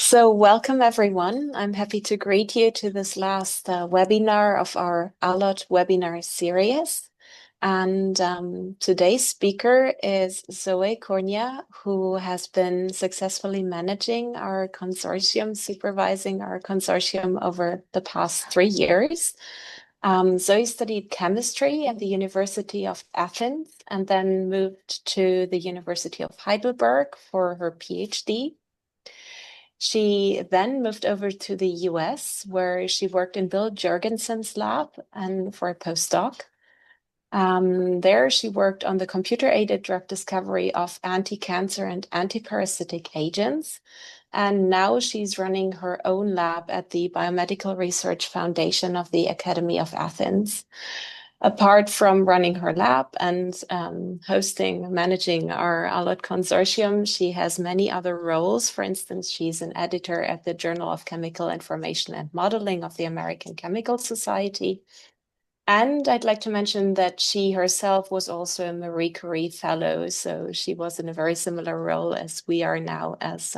Welcome everyone. I'm happy to greet you to this last webinar of our ALLODD webinar series. And today's speaker is Zoe Cournia, who has been successfully managing our consortium, supervising our consortium over the past 3 years. Zoe studied chemistry at the University of Athens and then moved to the University of Heidelberg for her PhD. She then moved over to the US, where she worked in Bill Jorgensen's lab and for a postdoc. There, she worked on the computer-aided drug discovery of anti-cancer and anti-parasitic agents. And now she's running her own lab at the Biomedical Research Foundation of the Academy of Athens. Apart from running her lab and managing our ALLODD consortium, she has many other roles. For instance, she's an editor at the Journal of Chemical Information and Modeling of the American Chemical Society. And I'd like to mention that she herself was also a Marie Curie Fellow, so she was in a very similar role as we are now as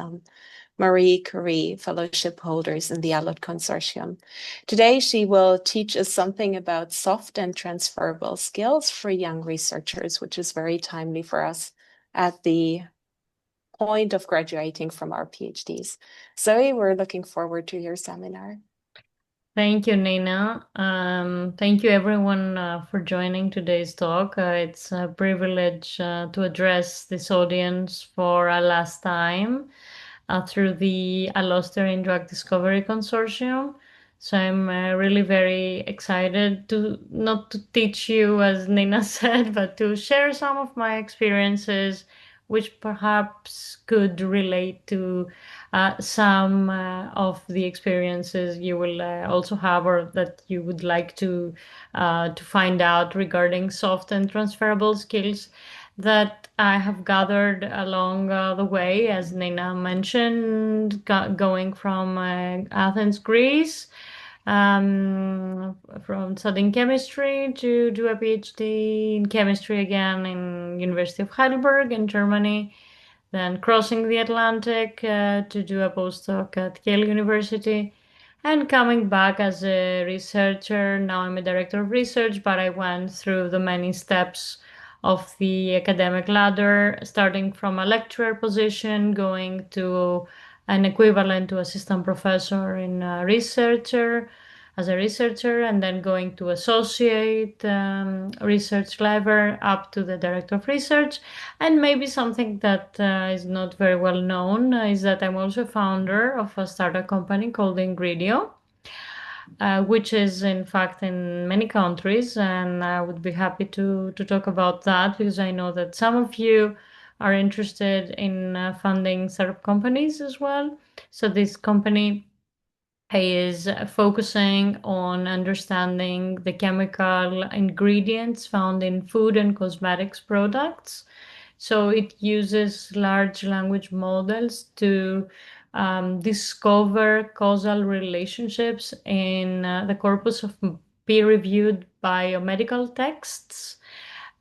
Marie Curie Fellowship holders in the ALLODD Consortium. Today, she will teach us something about soft and transferable skills for young researchers, which is very timely for us at the point of graduating from our PhDs. Zoe, we're looking forward to your seminar. Thank you, Nina. Thank you, everyone, for joining today's talk. It's a privilege to address this audience for a last time through the Allostery Drug Discovery Consortium. So I'm really very excited to not to teach you, as Nina said, but to share some of my experiences, which perhaps could relate to some of the experiences you will also have, or that you would like to find out regarding soft and transferable skills that I have gathered along the way, as Nina mentioned, going from Athens, Greece, from studying chemistry to do a PhD in chemistry again in University of Heidelberg in Germany, then crossing the Atlantic to do a postdoc at Yale University, and coming back as a researcher. Now I'm a director of research, but I went through the many steps of the academic ladder, starting from a lecturer position, going to an equivalent to assistant professor in as a researcher, and then going to associate research level up to the director of research. And maybe something that is not very well known is that I'm also founder of a startup company called Ingredio, which is in fact in many countries, and I would be happy to talk about that because I know that some of you are interested in funding startup companies as well. So this company is focusing on understanding the chemical ingredients found in food and cosmetics products. So it uses large language models to discover causal relationships in the corpus of peer-reviewed biomedical texts,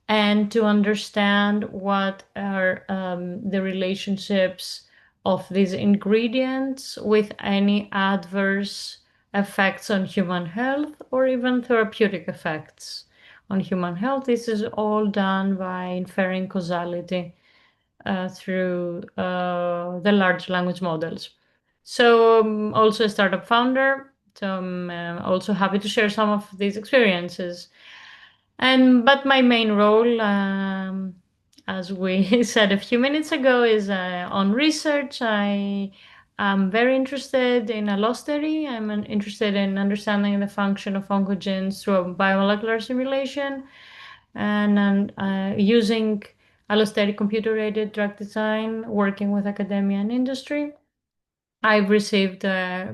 and to understand what are the relationships of these ingredients with any adverse effects on human health or even therapeutic effects on human health. This is all done by inferring causality through the large language models. So I'm also a startup founder, so I'm also happy to share some of these experiences. But my main role, as we said a few minutes ago, is on research. I am very interested in allostery. I'm interested in understanding the function of oncogenes through a biomolecular simulation, and using allostery computer-aided drug design, working with academia and industry. I've received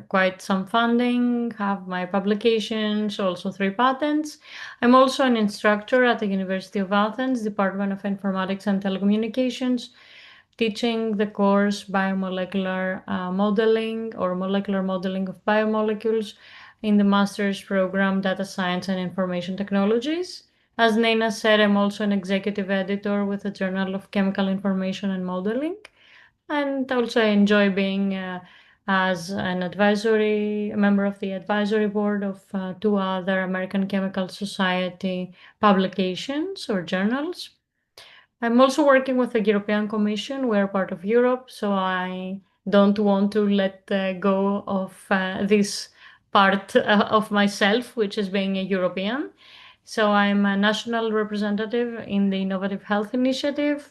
quite some funding, have my publications, also 3 patents. I'm also an instructor at the University of Athens, Department of Informatics and Telecommunications, teaching the course Biomolecular Modeling or Molecular Modeling of Biomolecules in the master's program Data Science and Information Technologies. As Nina said, I'm also an executive editor with the Journal of Chemical Information and Modeling. And also I enjoy being as a member of the advisory board of two other American Chemical Society publications or journals. I'm also working with the European Commission. We're part of Europe, so I don't want to let go of this part of myself, which is being a European. So I'm a national representative in the Innovative Health Initiative,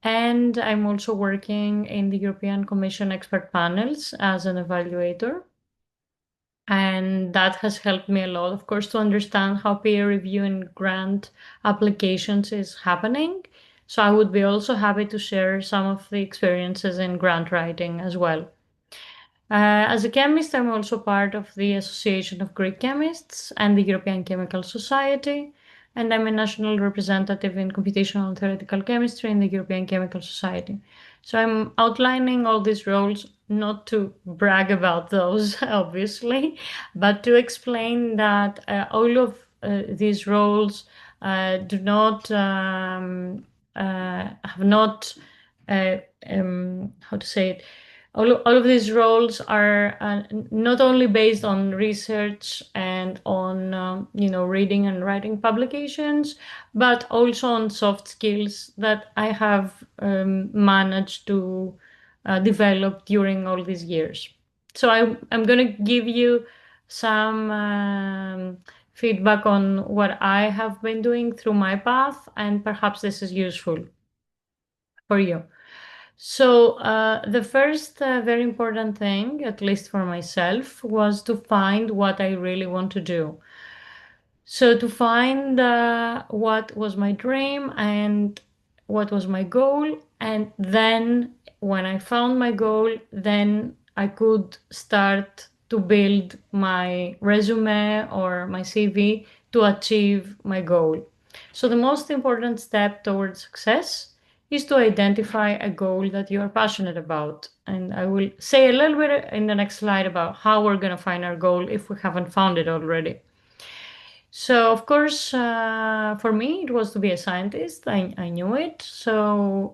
and I'm also working in the European Commission expert panels as an evaluator. And that has helped me a lot, of course, to understand how peer review and grant applications is happening. So I would be also happy to share some of the experiences in grant writing as well. As a chemist, I'm also part of the Association of Greek Chemists and the European Chemical Society, and I'm a national representative in computational and theoretical chemistry in the European Chemical Society. So I'm outlining all these roles not to brag about those, obviously, but to explain that all of these roles do not have not how to say it, all of these roles are not only based on research and on reading and writing publications, but also on soft skills that I have managed to develop during all these years. So I'm going to give you some feedback on what I have been doing through my path, and perhaps this is useful for you. So the first very important thing, at least for myself, was to find what I really want to do. So to find what was my dream and what was my goal. And then when I found my goal, then I could start to build my resume or my CV to achieve my goal. So the most important step towards success is to identify a goal that you are passionate about. And I will say a little bit in the next slide about how we're going to find our goal if we haven't found it already. So, of course, for me, it was to be a scientist. I knew it. So,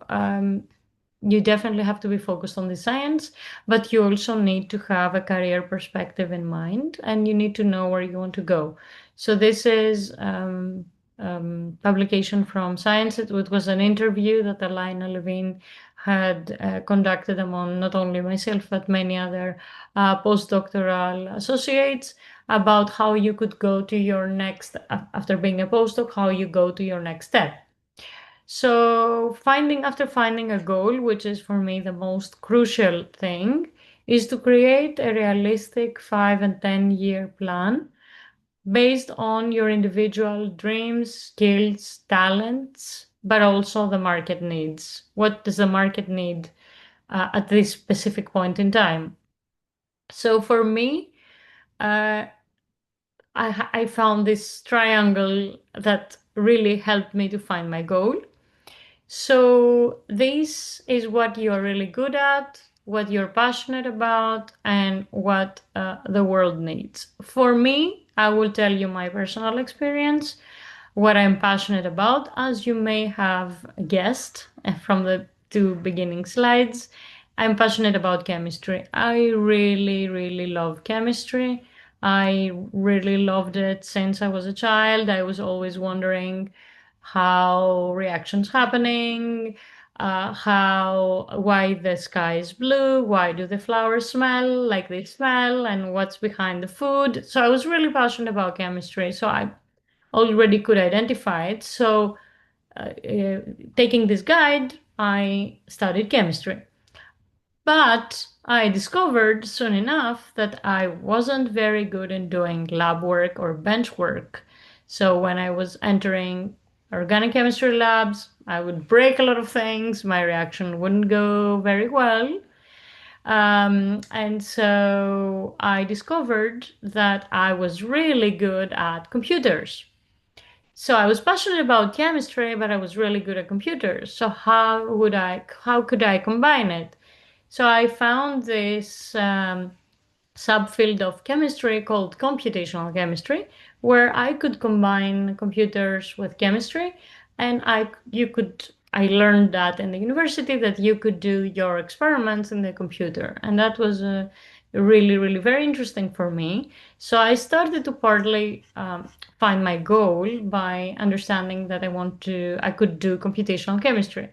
you definitely have to be focused on the science, but you also need to have a career perspective in mind, and you need to know where you want to go. So, this is publication from Science. It was an interview that Alina Levine had conducted among not only myself, but many other postdoctoral associates about how you could go to your next, after being a postdoc, how you go to your next step. So after finding a goal, which is for me the most crucial thing, is to create a realistic 5 and 10-year plan based on your individual dreams, skills, talents, but also the market needs. What does the market need at this specific point in time? So for me, I found this triangle that really helped me to find my goal. So this is what you're really good at, what you're passionate about, and what the world needs. For me, I will tell you my personal experience, what I'm passionate about, as you may have guessed from the two beginning slides. I'm passionate about chemistry. I really, really love chemistry. I really loved it since I was a child. I was always wondering how reactions happening, why the sky is blue, why do the flowers smell like they smell, and what's behind the food. So I was really passionate about chemistry. So I already could identify it. So taking this guide, I studied chemistry. But I discovered soon enough that I wasn't very good in doing lab work or bench work. So when I was entering organic chemistry labs, I would break a lot of things. My reaction wouldn't go very well. And so I discovered that I was really good at computers. So I was passionate about chemistry, but I was really good at computers. So how could I combine it? So I found this subfield of chemistry called computational chemistry, where I could combine computers with chemistry, and you could I learned that in the university that you could do your experiments in the computer. And that was really, really very interesting for me. So I started to partly find my goal by understanding that I could do computational chemistry.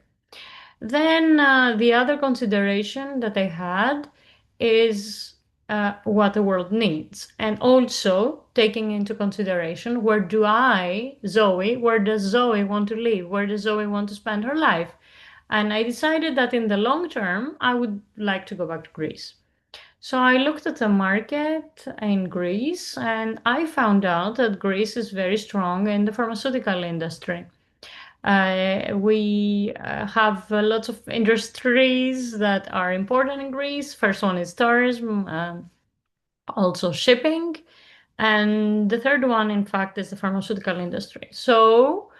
Then the other consideration that I had is what the world needs, and also taking into consideration where does Zoe want to live? Where does Zoe want to spend her life? And I decided that in the long term, I would like to go back to Greece. So I looked at the market in Greece and I found out that Greece is very strong in the pharmaceutical industry. We have lots of industries that are important in Greece. First one is tourism, also shipping. And the third one, in fact, is the pharmaceutical industry. So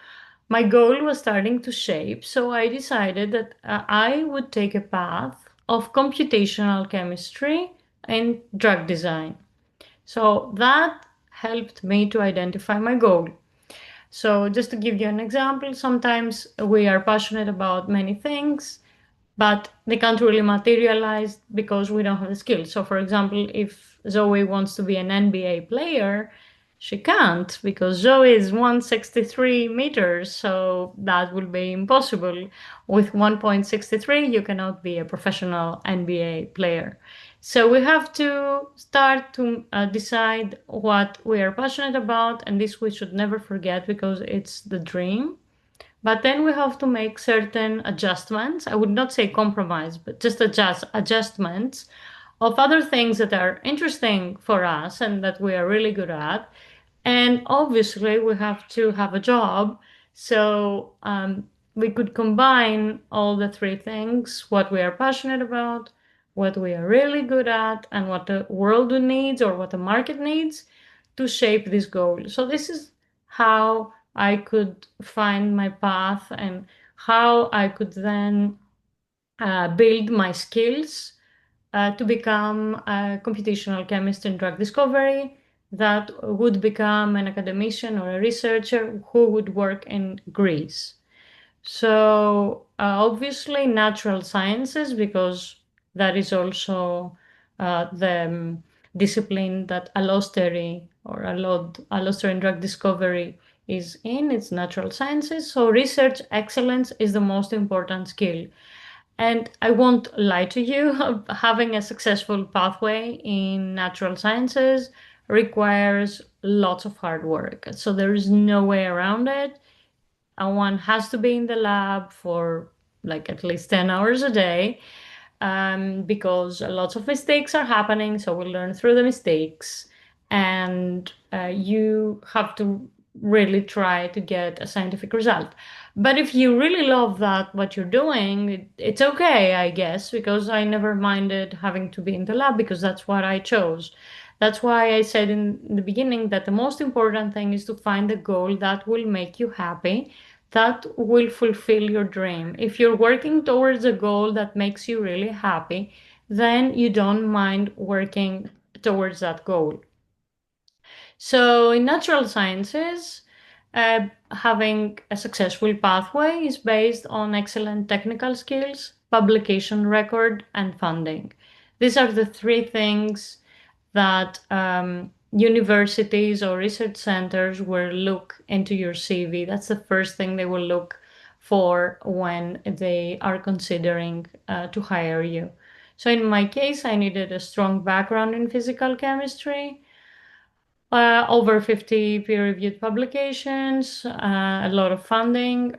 my goal was starting to shape. So I decided that I would take a path of computational chemistry and drug design. So that helped me to identify my goal. So just to give you an example, sometimes we are passionate about many things, but they can't really materialize because we don't have the skills. So for example, if Zoe wants to be an NBA player, she can't because Zoe is 163 meters, so that will be impossible. With 1.63, you cannot be a professional NBA player. So we have to start to decide what we are passionate about, and this we should never forget because it's the dream. But then we have to make certain adjustments. I would not say compromise, but just adjustments of other things that are interesting for us and that we are really good at. And obviously, we have to have a job. So we could combine all the three things: what we are passionate about, what we are really good at, and what the world needs or what the market needs to shape this goal. So this is how I could find my path and how I could then build my skills to become a computational chemist in drug discovery that would become an academician or a researcher who would work in Greece. So obviously natural sciences, because that is also the discipline that Allostery or Allostery in drug discovery is in. It's natural sciences. So research excellence is the most important skill. And I won't lie to you, having a successful pathway in natural sciences requires lots of hard work. So there is no way around it. And one has to be in the lab for like at least 10 hours a day because lots of mistakes are happening. So we learn through the mistakes. And you have to really try to get a scientific result. But if you really love that, what you're doing, it's okay, I guess, because I never minded having to be in the lab because that's what I chose. That's why I said in the beginning that the most important thing is to find a goal that will make you happy, that will fulfill your dream. If you're working towards a goal that makes you really happy, then you don't mind working towards that goal. So in natural sciences, having a successful pathway is based on excellent technical skills, publication record, and funding. These are the three things that universities or research centers will look into your CV. That's the first thing they will look for when they are considering to hire you. So in my case, I needed a strong background in physical chemistry, over 50 peer-reviewed publications, a lot of funding.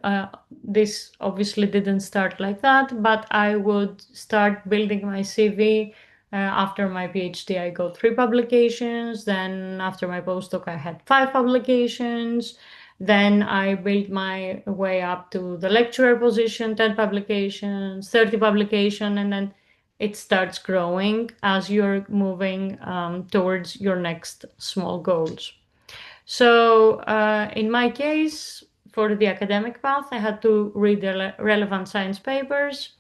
This obviously didn't start like that, but I would start building my CV. After my PhD, I got 3 publications. Then after my postdoc, I had 5 publications. Then I built my way up to the lecturer position, 10 publications, 30 publications, and then it starts growing as you're moving towards your next small goals. So in my case, for the academic path, I had to read the relevant science papers,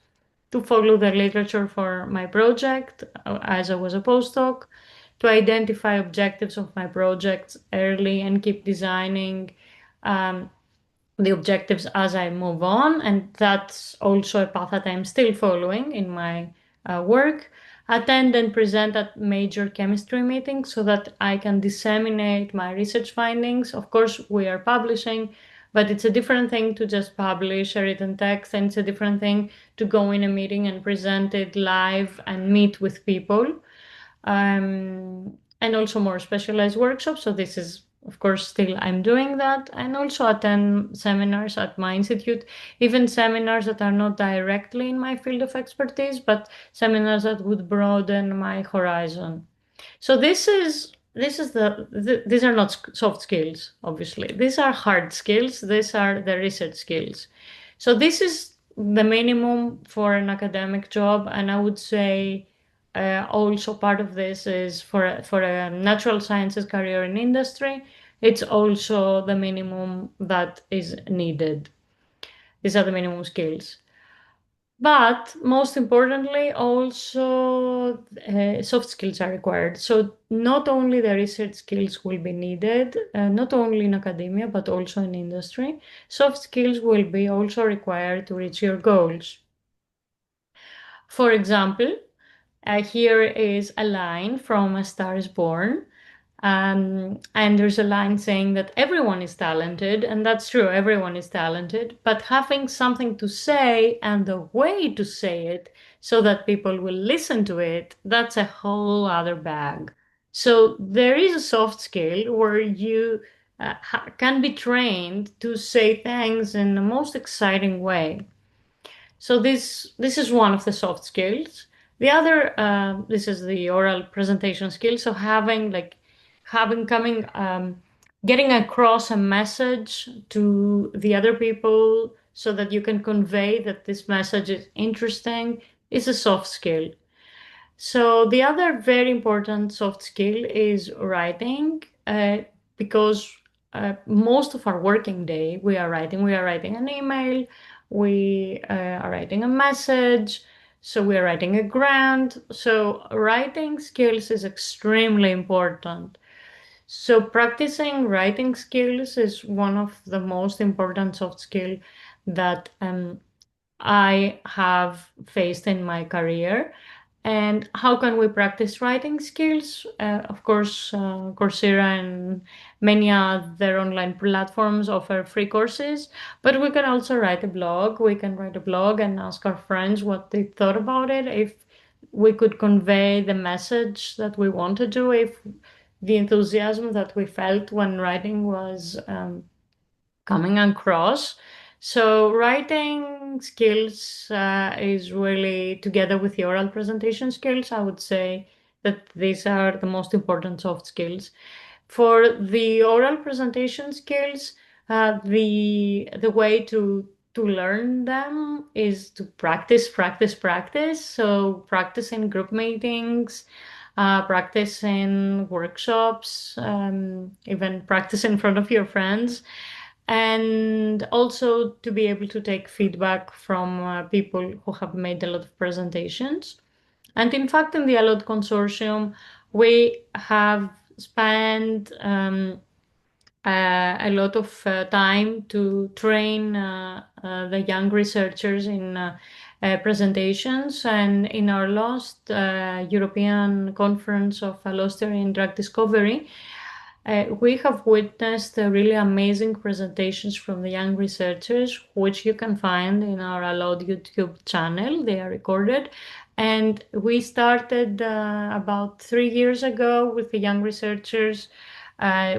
to follow the literature for my project as I was a postdoc, to identify objectives of my projects early and keep designing the objectives as I move on, and that's also a path that I'm still following in my work. Attend and present at major chemistry meetings so that I can disseminate my research findings. Of course, we are publishing, but it's a different thing to just publish a written text, and it's a different thing to go in a meeting and present it live and meet with people. And also more specialized workshops. So this is, of course, still I'm doing that, and also attend seminars at my institute, even seminars that are not directly in my field of expertise, but seminars that would broaden my horizon. So these are not soft skills, obviously. These are hard skills. These are the research skills. So this is the minimum for an academic job, and I would say also part of this is for a natural sciences career in industry. It's also the minimum that is needed. These are the minimum skills. But most importantly, also soft skills are required. So not only the research skills will be needed, not only in academia, but also in industry. Soft skills will be also required to reach your goals. For example, here is a line from A Star is Born. And there's a line saying that everyone is talented, and that's true, everyone is talented, but having something to say and the way to say it so that people will listen to it, that's a whole other bag. So there is a soft skill where you can be trained to say things in the most exciting way. So this is one of the soft skills. The other, this is the oral presentation skill. So getting across a message to the other people so that you can convey that this message is interesting is a soft skill. So the other very important soft skill is writing, because most of our working day we are writing. We are writing an email, we are writing a message, so we are writing a grant. So writing skills is extremely important. So practicing writing skills is one of the most important soft skill that I have faced in my career. And how can we practice writing skills? Of course, Coursera and many other online platforms offer free courses, but we can also write a blog. We can write a blog and ask our friends what they thought about it, if we could convey the message that we want to do, if the enthusiasm that we felt when writing was coming across. So writing skills is really, together with the oral presentation skills, I would say that these are the most important soft skills. For the oral presentation skills, the way to learn them is to practice, practice, practice. So practice in group meetings, practice in workshops, even practice in front of your friends, and also to be able to take feedback from people who have made a lot of presentations. And in fact, in the ALLODD consortium, we have spent a lot of time to train the young researchers in presentations. And in our last European Conference of Allostery in Drug Discovery, we have witnessed really amazing presentations from the young researchers, which you can find in our ALLODD YouTube channel. They are recorded. And we started about 3 years ago with the young researchers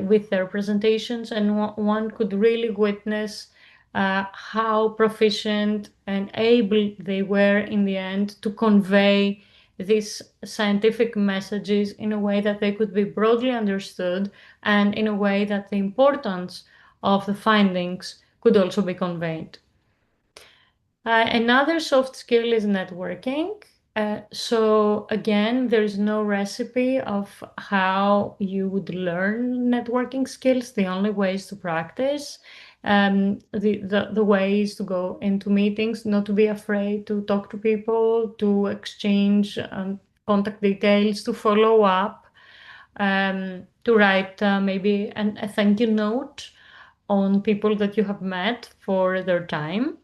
with their presentations, and one could really witness how proficient and able they were in the end to convey these scientific messages in a way that they could be broadly understood, and in a way that the importance of the findings could also be conveyed. Another soft skill is networking. So again, there's no recipe of how you would learn networking skills. The only way is to practice. The way is to go into meetings, not to be afraid to talk to people, to exchange contact details, to follow up, to write maybe a thank you note, on people that you have met for their time.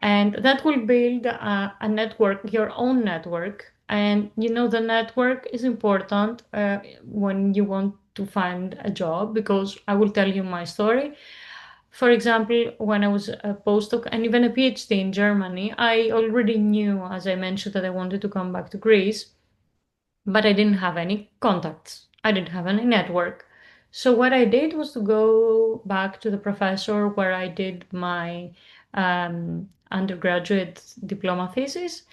And that will build a network, your own network. And the network is important when you want to find a job, because I will tell you my story. For example, when I was a postdoc and even a PhD in Germany, I already knew, as I mentioned, that I wanted to come back to Greece, but I didn't have any contacts. I didn't have any network. So what I did was to go back to the professor where I did my undergraduate diploma thesis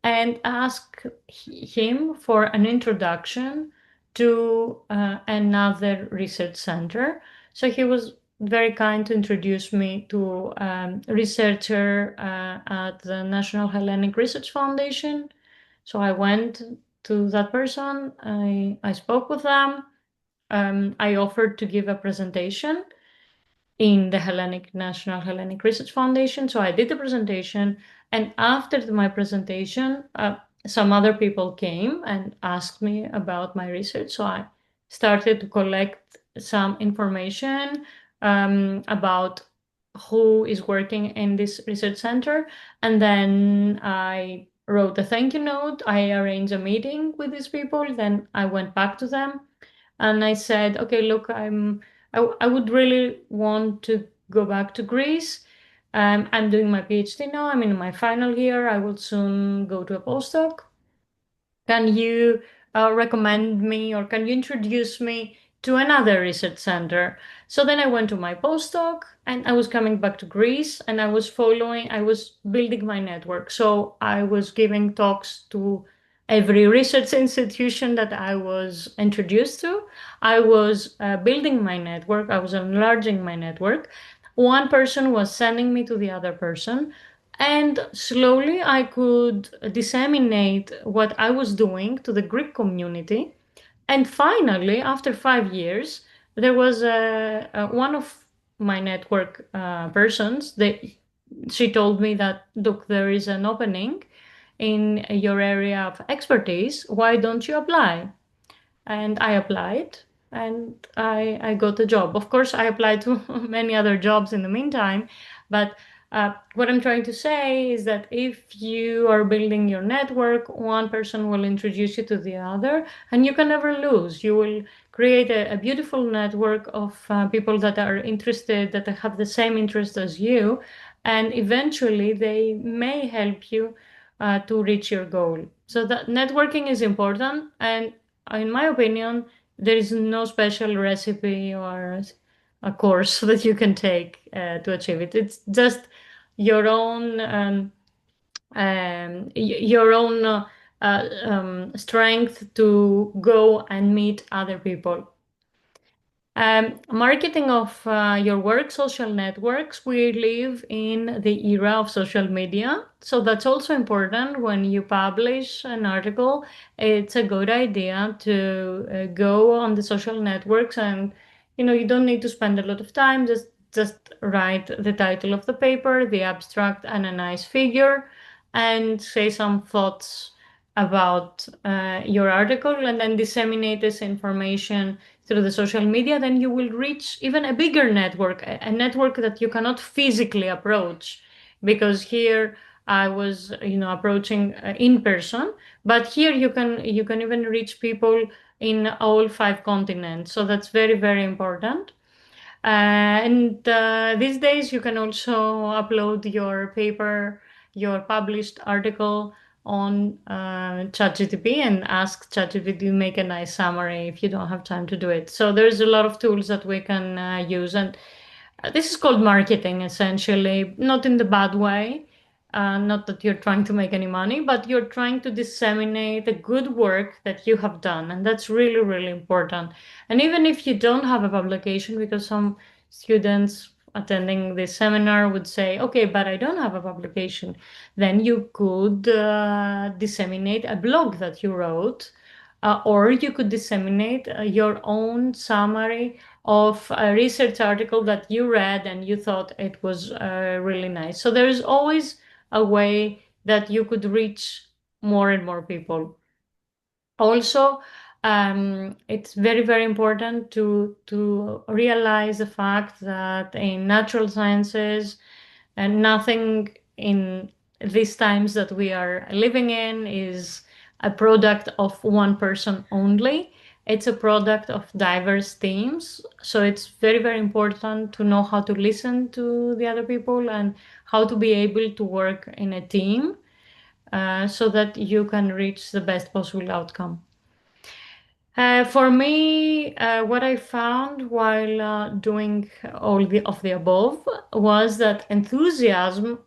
and ask him for an introduction to another research center. So he was very kind to introduce me to a researcher at the National Hellenic Research Foundation. So I went to that person, I spoke with them, I offered to give a presentation in the National Hellenic Research Foundation. So I did the presentation, and after my presentation, some other people came and asked me about my research. So I started to collect some information about who is working in this research center. And then I wrote a thank you note. I arranged a meeting with these people. Then I went back to them and I said, okay, look, I would really want to go back to Greece. I'm doing my PhD now. I'm in my final year. I will soon go to a postdoc. Can you recommend me, or can you introduce me to another research center? So then I went to my postdoc and I was coming back to Greece and I was building my network. So I was giving talks to every research institution that I was introduced to. I was building my network. I was enlarging my network. One person was sending me to the other person. And slowly I could disseminate what I was doing to the Greek community. And finally, after 5 years, there was one of my network persons. She told me that, look, there is an opening in your area of expertise. Why don't you apply? And I applied and I got a job. Of course, I applied to many other jobs in the meantime, but what I'm trying to say is that if you are building your network, one person will introduce you to the other, and you can never lose. You will create a beautiful network of people that are interested, that have the same interest as you, and eventually they may help you to reach your goal. So that networking is important, and in my opinion, there is no special recipe or a course that you can take to achieve it. It's just your own strength to go and meet other people. Marketing of your work, social networks. We live in the era of social media, so that's also important. When you publish an article, it's a good idea to go on the social networks, and you don't need to spend a lot of time. Just write the title of the paper, the abstract, and a nice figure, and say some thoughts about your article, and then disseminate this information through the social media. Then you will reach even a bigger network, a network that you cannot physically approach, because here I was, approaching in person, but here you can even reach people in all 5 continents. So that's very, very important. And these days you can also upload your paper, your published article on ChatGPT and ask ChatGPT to make a nice summary if you don't have time to do it. So there's a lot of tools that we can use, and this is called marketing, essentially, not in the bad way. Not that you're trying to make any money, but you're trying to disseminate the good work that you have done. And that's really, really important. And even if you don't have a publication, because some students attending this seminar would say, okay, but I don't have a publication, then you could disseminate a blog that you wrote, or you could disseminate your own summary of a research article that you read and you thought it was really nice. So there is always a way that you could reach more and more people. Also, It's very, very important to realize the fact that in natural sciences, and nothing in these times that we are living in is a product of one person only. It's a product of diverse teams. So it's very, very important to know how to listen to the other people and how to be able to work in a team so that you can reach the best possible outcome. For me, what I found while doing all of the above was that enthusiasm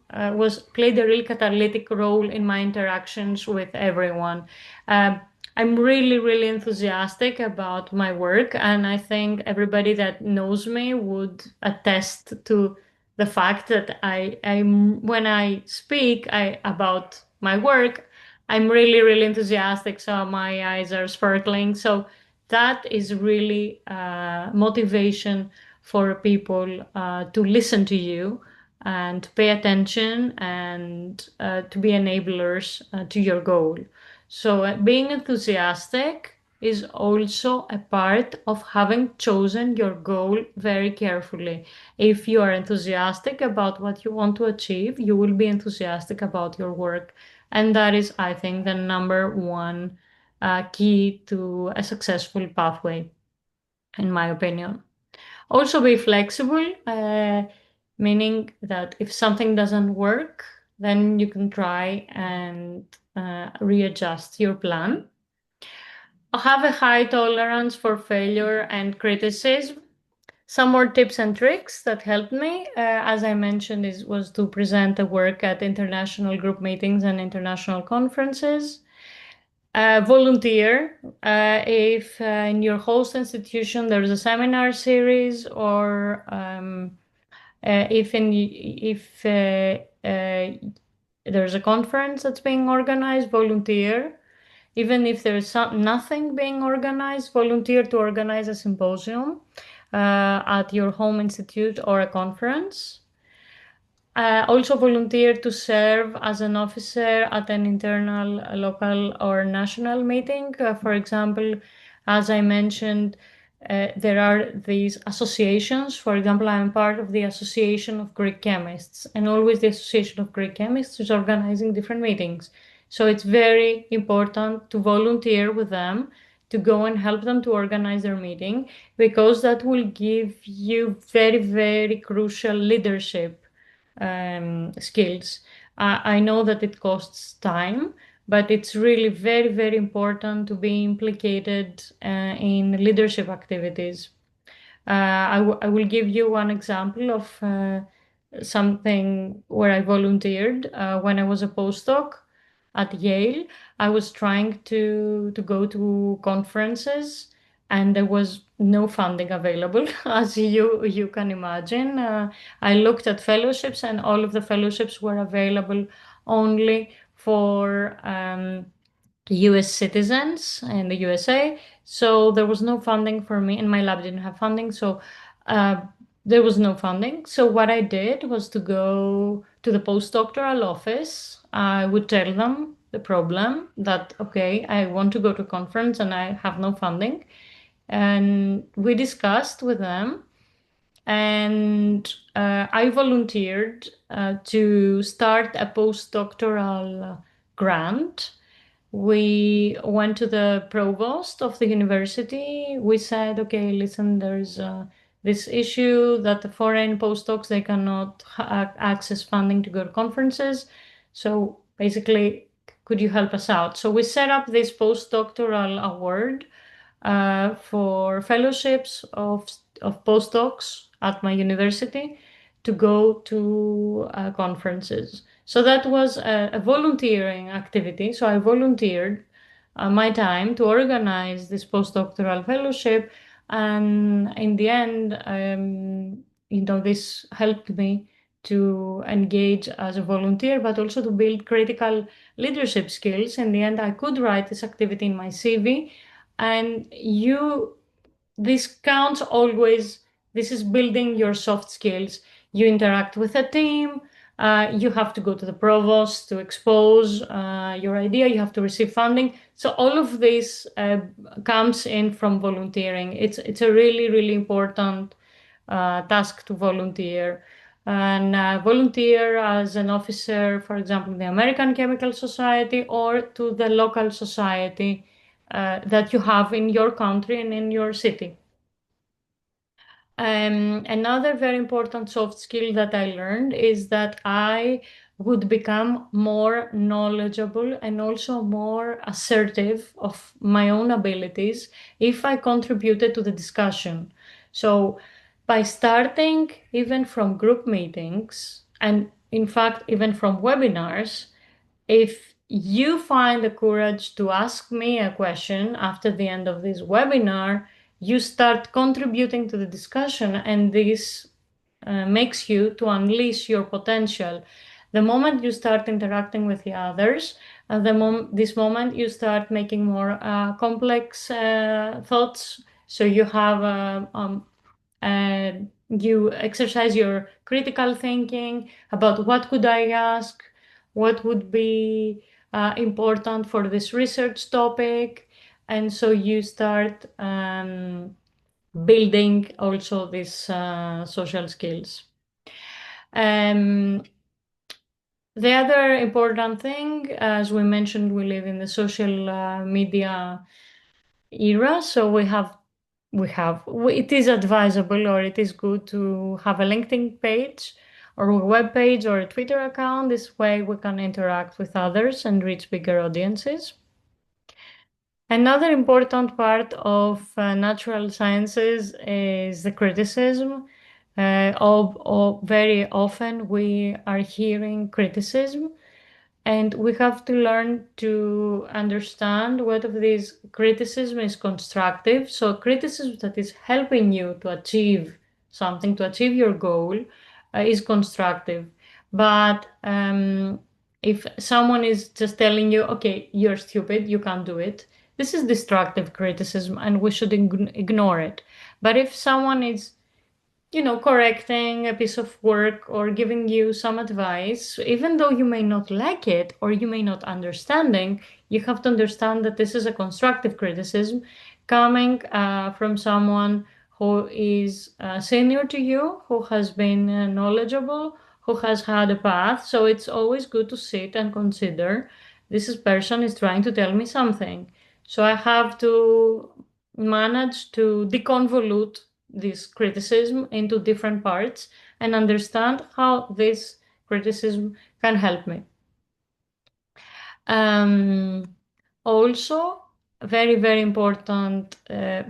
played a real catalytic role in my interactions with everyone. I'm really, really enthusiastic about my work, and I think everybody that knows me would attest to the fact that when I speak about my work, I'm really, really enthusiastic, so my eyes are sparkling. So that is really motivation for people to listen to you and to pay attention and to be enablers to your goal. So being enthusiastic is also a part of having chosen your goal very carefully. If you are enthusiastic about what you want to achieve, you will be enthusiastic about your work. And that is, I think, the number one key to a successful pathway, in my opinion. Also, be flexible, meaning that if something doesn't work, then you can try and readjust your plan. Have a high tolerance for failure and criticism. Some more tips and tricks that helped me, as I mentioned, was to present the work at international group meetings and international conferences. Volunteer if in your host institution there's a seminar series, or if there's a conference that's being organized, volunteer. Even if there's nothing being organized, volunteer to organize a symposium at your home institute or a conference. Also volunteer to serve as an officer at an internal, local, or national meeting. For example, as I mentioned, there are these associations. For example, I am part of the Association of Greek Chemists, and always the Association of Greek Chemists is organizing different meetings. So it's very important to volunteer with them, to go and help them to organize their meeting, because that will give you very, very crucial leadership skills. I know that it costs time, but it's really very, very important to be implicated in leadership activities. I will give you one example of something where I volunteered when I was a postdoc at Yale. I was trying to go to conferences, and there was no funding available, as you can imagine. I looked at fellowships, and all of the fellowships were available only for US citizens in the USA. So there was no funding for me, and my lab didn't have funding. So there was no funding. So what I did was to go to the postdoctoral office. I would tell them the problem that, okay, I want to go to a conference and I have no funding. And we discussed with them, and I volunteered to start a postdoctoral grant. We went to the provost of the university. We said, okay, listen, there's this issue that the foreign postdocs, they cannot access funding to go to conferences. So basically, could you help us out? So we set up this postdoctoral award for fellowships of postdocs at my university to go to conferences. So that was a volunteering activity. So I volunteered my time to organize this postdoctoral fellowship. And in the end, this helped me to engage as a volunteer, but also to build critical leadership skills. In the end, I could write this activity in my CV. And this counts always. This is building your soft skills. You interact with a team. You have to go to the provost to expose your idea. You have to receive funding. So all of this comes in from volunteering. It's a really, really important task to volunteer. And volunteer as an officer, for example, in the American Chemical Society or to the local society that you have in your country and in your city. Another very important soft skill that I learned is that I would become more knowledgeable and also more assertive of my own abilities if I contributed to the discussion. So by starting even from group meetings, and in fact, even from webinars, if you find the courage to ask me a question after the end of this webinar, you start contributing to the discussion, and this makes you to unleash your potential. The moment you start interacting with the others, this moment you start making more complex thoughts. So you have you exercise your critical thinking about what could I ask, what would be important for this research topic, and so you start building also these social skills. The other important thing, as we mentioned, we live in the social media era, so it is advisable or it is good to have a LinkedIn page or a web page or a Twitter account. This way we can interact with others and reach bigger audiences. Another important part of natural sciences is the criticism. Very often we are hearing criticism, and we have to learn to understand what of this criticism is constructive. So criticism that is helping you to achieve something, to achieve your goal, is constructive. But if someone is just telling you, okay, you're stupid, you can't do it, this is destructive criticism and we should ignore it. But if someone is correcting a piece of work or giving you some advice, even though you may not like it or you may not understanding, you have to understand that this is a constructive criticism coming from someone who is senior to you, who has been knowledgeable, who has had a path. So it's always good to sit and consider, person is trying to tell me something. So I have to manage to deconvolute this criticism into different parts and understand how this criticism can help me. Also, a very, very important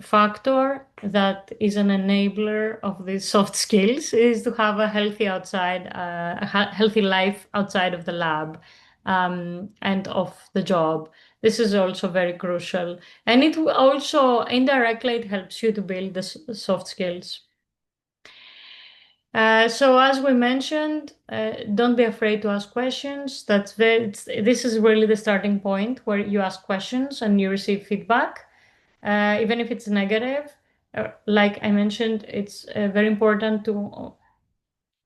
factor that is an enabler of these soft skills is to have a healthy healthy life outside of the lab and of the job. This is also very crucial. And it also indirectly it helps you to build the soft skills. So as we mentioned, don't be afraid to ask questions. This is really the starting point where you ask questions and you receive feedback, even if it's negative. Like I mentioned, it's very important to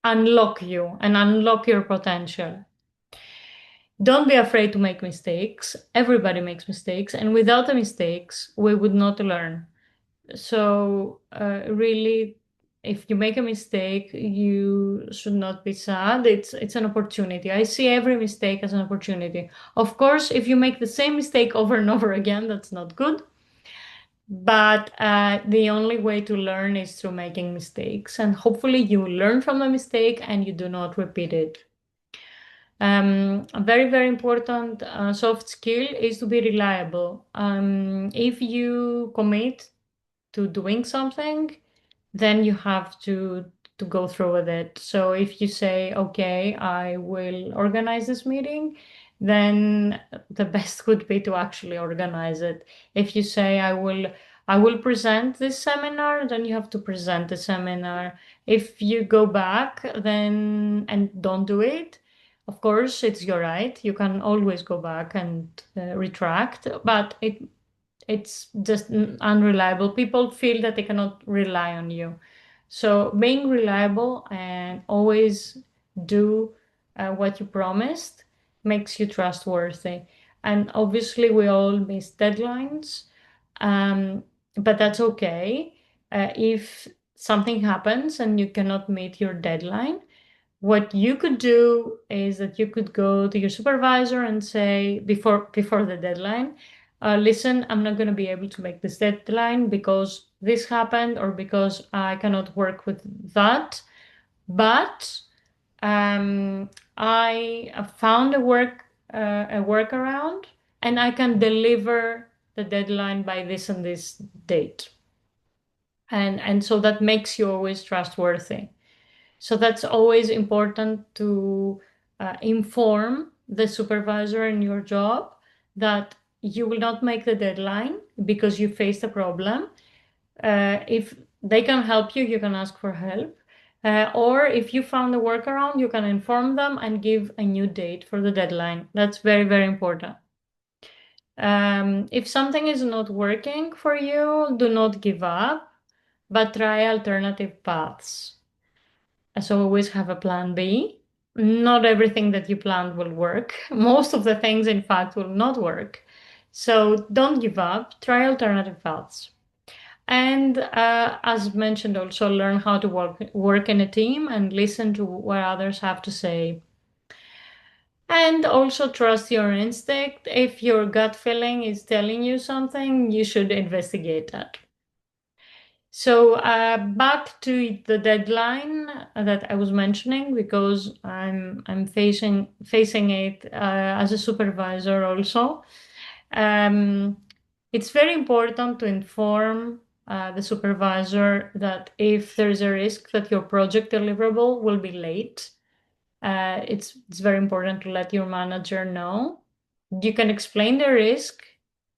unlock you and unlock your potential. Don't be afraid to make mistakes. Everybody makes mistakes, and without the mistakes, we would not learn. So really, if you make a mistake, you should not be sad. It's an opportunity. I see every mistake as an opportunity. Of course, if you make the same mistake over and over again, that's not good. But the only way to learn is through making mistakes. And hopefully you learn from the mistake and you do not repeat it. A very, very important soft skill is to be reliable. If you commit to doing something, then you have to go through with it. So if you say, okay, I will organize this meeting, then the best would be to actually organize it. If you say, I will present this seminar, then you have to present the seminar. If you go back then and don't do it, of course, it's your right. You can always go back and retract, but it's just unreliable. People feel that they cannot rely on you. So being reliable and always do what you promised makes you trustworthy. And obviously, we all miss deadlines, but that's okay. If something happens and you cannot meet your deadline, what you could do is that you could go to your supervisor and say before the deadline, listen, I'm not going to be able to make this deadline because this happened or because I cannot work with that. But I found a workaround, and I can deliver the deadline by this and this date. And so that makes you always trustworthy. So that's always important to inform the supervisor in your job that you will not make the deadline because you faced a problem. If they can help you, you can ask for help. Or if you found a workaround, you can inform them and give a new date for the deadline. That's very, very important. If something is not working for you, do not give up, but try alternative paths. So always have a plan B. Not everything that you planned will work. Most of the things, in fact, will not work. So don't give up. Try alternative paths. And as mentioned, also learn how to work in a team and listen to what others have to say. And also trust your instinct. If your gut feeling is telling you something, you should investigate that. So back to the deadline that I was mentioning, because I'm facing it as a supervisor also. It's very important to inform the supervisor that if there's a risk that your project deliverable will be late, it's very important to let your manager know. You can explain the risk.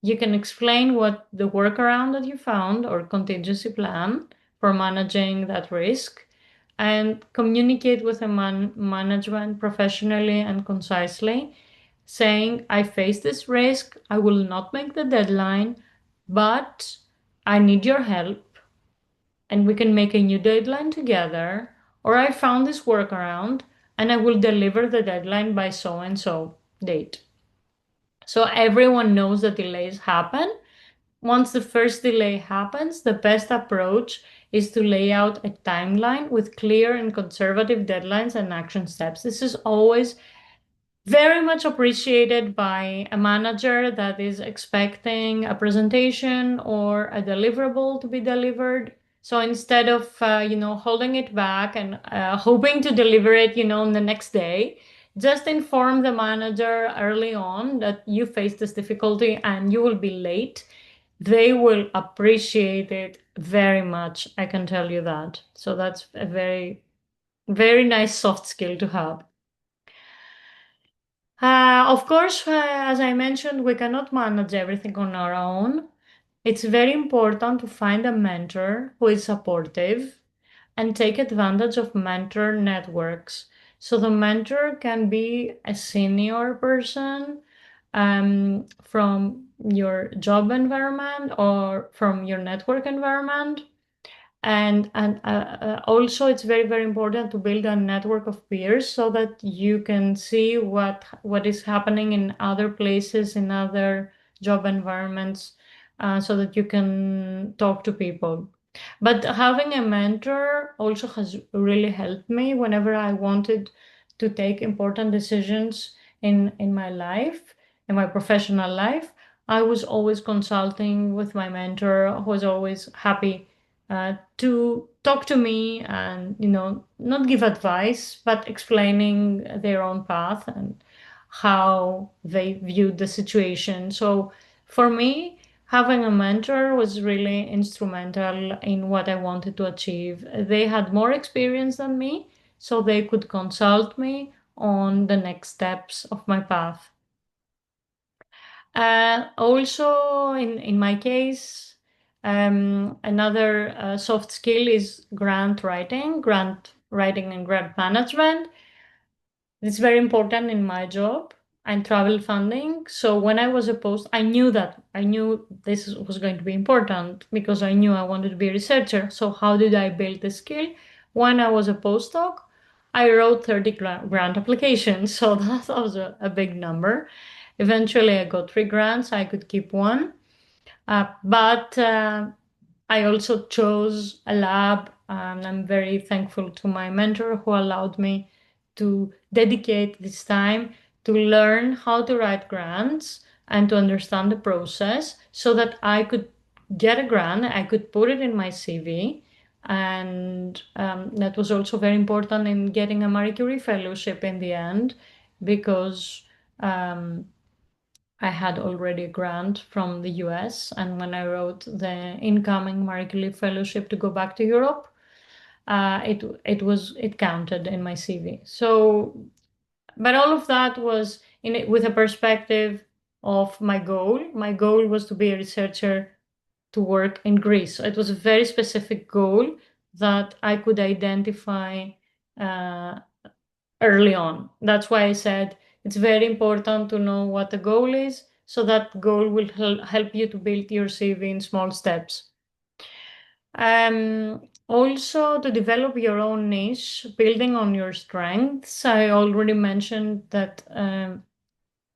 You can explain what the workaround that you found or contingency plan for managing that risk, and communicate with the management professionally and concisely, saying, I face this risk, I will not make the deadline, but I need your help and we can make a new deadline together, or I found this workaround and I will deliver the deadline by so and so date. So everyone knows that delays happen. Once the first delay happens, the best approach is to lay out a timeline with clear and conservative deadlines and action steps. This is always very much appreciated by a manager that is expecting a presentation or a deliverable to be delivered. So instead of holding it back and hoping to deliver it on the next day, just inform the manager early on that you face this difficulty and you will be late. They will appreciate it very much, I can tell you that. So that's a very, very nice soft skill to have. Of course, as I mentioned, we cannot manage everything on our own. It's very important to find a mentor who is supportive and take advantage of mentor networks. So the mentor can be a senior person from your job environment or from your network environment. And also it's very, very important to build a network of peers so that you can see what is happening in other places, in other job environments, so that you can talk to people. But having a mentor also has really helped me whenever I wanted to take important decisions in my life, in my professional life. I was always consulting with my mentor, who was always happy to talk to me and not give advice, but explaining their own path and how they viewed the situation. So for me, having a mentor was really instrumental in what I wanted to achieve. They had more experience than me, so they could consult me on the next steps of my path. Also, in my case, another soft skill is grant writing and grant management. It's very important in my job and travel funding. So when I was a post, I knew this was going to be important because I knew I wanted to be a researcher. So how did I build the skill? When I was a postdoc, I wrote 30 grant applications, so that was a big number. Eventually, I got 3 grants. I could keep one. But I also chose a lab, and I'm very thankful to my mentor who allowed me to dedicate this time to learn how to write grants and to understand the process so that I could get a grant, I could put it in my CV. And that was also very important in getting a Marie Curie fellowship in the end, because I had already a grant from the US, and when I wrote the incoming Marie Curie fellowship to go back to Europe, it counted in my CV. So, but all of that was in it with a perspective of my goal. My goal was to be a researcher to work in Greece. So it was a very specific goal that I could identify uh, early on. That's why I said it's very important to know what the goal is, so that goal will help you to build your CV in small steps. Also, to develop your own niche, building on your strengths. I already mentioned that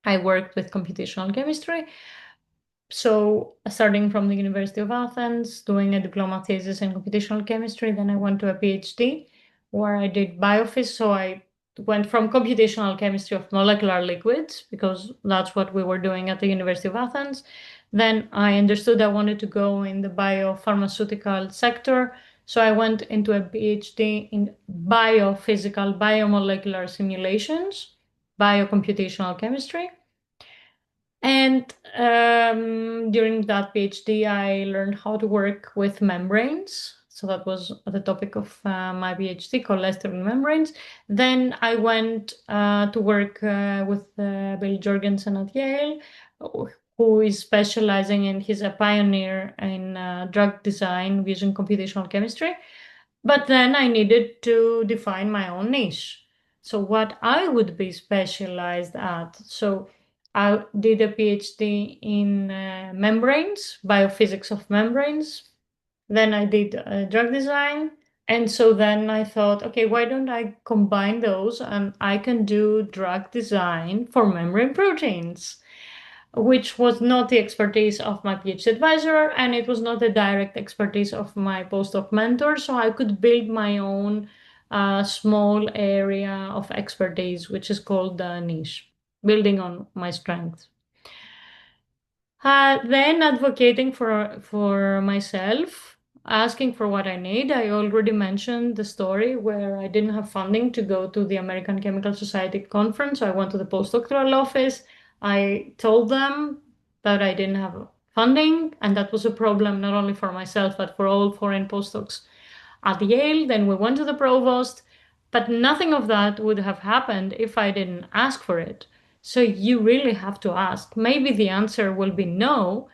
I worked with computational chemistry. So starting from the University of Athens, doing a diploma thesis in computational chemistry, then I went to a PhD where I did biophysics. So I went from computational chemistry of molecular liquids, because that's what we were doing at the University of Athens. Then I understood I wanted to go in the biopharmaceutical sector. So I went into a PhD in biophysical, biomolecular simulations, biocomputational chemistry. And during that PhD, I learned how to work with membranes. So that was the topic of my PhD, cholesterol membranes. Then I went to work with Bill Jorgensen at Yale, who is specializing in, he's a pioneer in drug design using computational chemistry. But then I needed to define my own niche. So what I would be specialized at. So I did a PhD in membranes, biophysics of membranes. Then I did drug design. And so then I thought, okay, why don't I combine those and I can do drug design for membrane proteins, which was not the expertise of my PhD advisor, and it was not the direct expertise of my postdoc mentor. So I could build my own small area of expertise, which is called the niche, building on my strengths. Then advocating for myself, asking for what I need. I already mentioned the story where I didn't have funding to go to the American Chemical Society conference. So I went to the postdoctoral office. I told them that I didn't have funding, and that was a problem not only for myself, but for all foreign postdocs at Yale. Then we went to the provost, but nothing of that would have happened if I didn't ask for it. So you really have to ask. Maybe the answer will be no,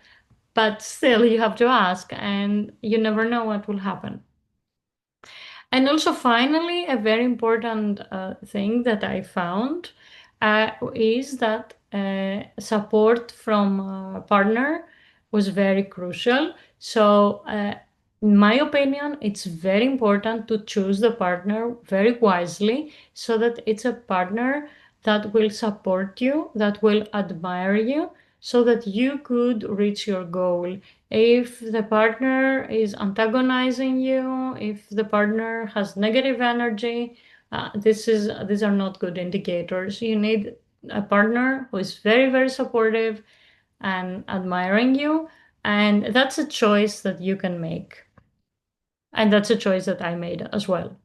but still you have to ask, and you never know what will happen. And also, finally, a very important thing that I found is that support from a partner was very crucial. So, in my opinion, it's very important to choose the partner very wisely, so that it's a partner that will support you, that will admire you, so that you could reach your goal. If the partner is antagonizing you, if the partner has negative energy, these are not good indicators. You need a partner who is very, very supportive and admiring you, and that's a choice that you can make. And that's a choice that I made as well.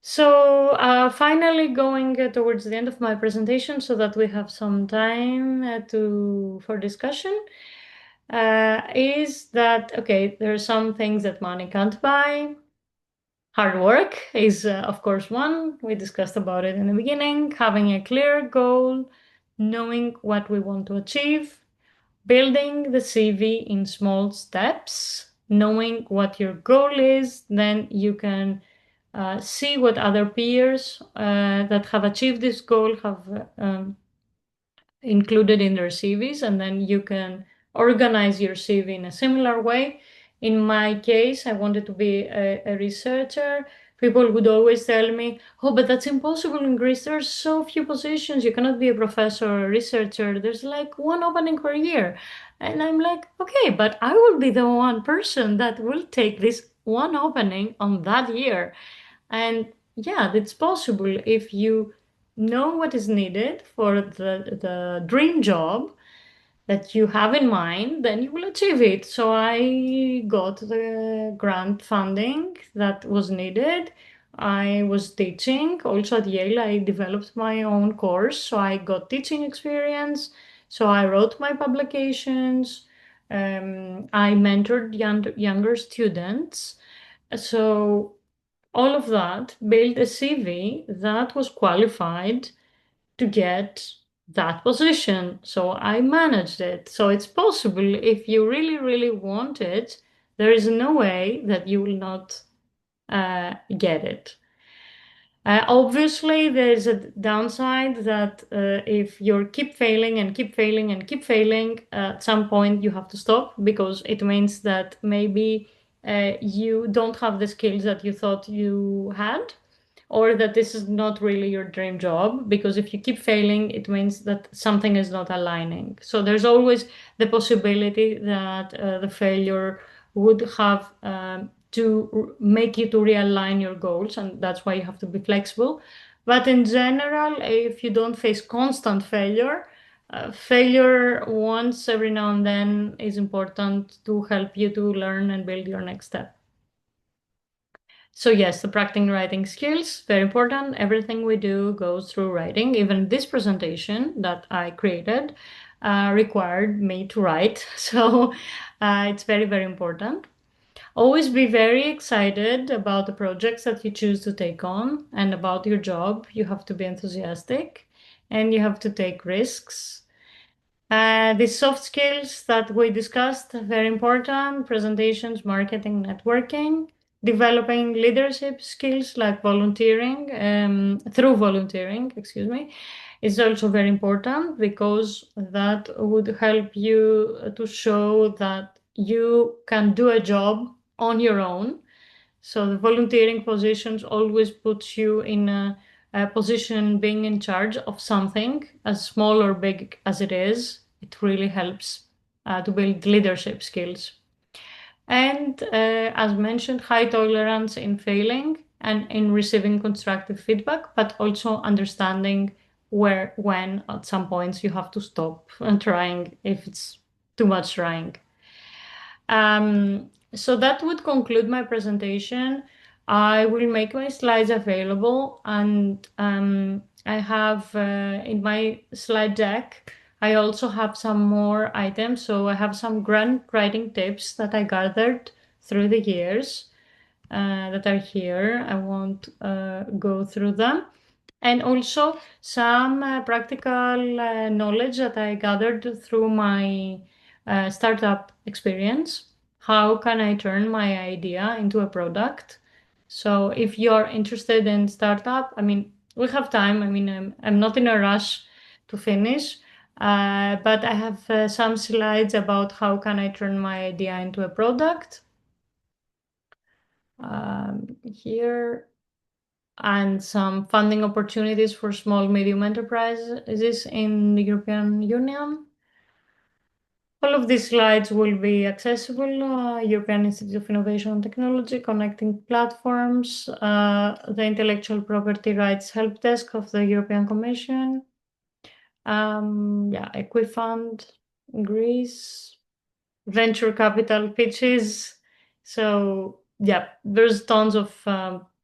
So finally, going towards the end of my presentation, so that we have some time for discussion, is that, okay, there are some things that money can't buy. Hard work is, of course, one. We discussed about it in the beginning. Having a clear goal, knowing what we want to achieve, building the CV in small steps, knowing what your goal is, then you can see what other peers that have achieved this goal have included in their CVs, and then you can organize your CV in a similar way. In my case, I wanted to be a researcher people would always tell me, oh, but that's impossible in Greece. There's so few positions. You cannot be a professor or a researcher. There's like one opening per year. And I'm like, okay, but I will be the one person that will take this one opening on that year. And yeah, it's possible if you know what is needed for the dream job that you have in mind, then you will achieve it. So I got the grant funding that was needed. I was teaching also at Yale. I developed my own course, so I got teaching experience. So I wrote my publications. I mentored younger students. So all of that built a CV that was qualified to get that position. So I managed it. So it's possible if you really, really want it, there is no way that you will not get it. Obviously, there's a downside that if you keep failing and keep failing and keep failing, at some point you have to stop because it means that maybe you don't have the skills that you thought you had, or that this is not really your dream job, because if you keep failing, it means that something is not aligning. So there's always the possibility that the failure would have to make you to realign your goals, and that's why you have to be flexible. But in general, if you don't face constant failure, failure once every now and then is important to help you to learn and build your next step. So yes, the practicing writing skills, very important. Everything we do goes through writing. Even this presentation that I created required me to write. So it's very, very important. Always be very excited about the projects that you choose to take on and about your job. You have to be enthusiastic and you have to take risks. The soft skills that we discussed, very important: presentations, marketing, networking, developing leadership skills like volunteering, through volunteering, excuse me, is also very important because that would help you to show that you can do a job on your own. So the volunteering positions always puts you in a position being in charge of something, as small or big as it is. It really helps to build leadership skills. And as mentioned, high tolerance in failing and in receiving constructive feedback, but also understanding where, when at some points you have to stop trying if it's too much trying. So that would conclude my presentation. I will make my slides available, and I have in my slide deck, I also have some more items. So I have some grant writing tips that I gathered through the years that are here. I won't go through them. And also some practical knowledge that I gathered through my startup experience. How can I turn my idea into a product? So if you're interested in startup, I mean, we have time. I mean, I'm not in a rush to finish, but I have some slides about how can I turn my idea into a product. Here, and some funding opportunities for small medium enterprises in the European Union. All of these slides will be accessible. European Institute of Innovation and Technology, connecting platforms, the Intellectual Property Rights Help Desk of the European Commission, Equifund, Greece, venture capital pitches. So yeah, there's tons of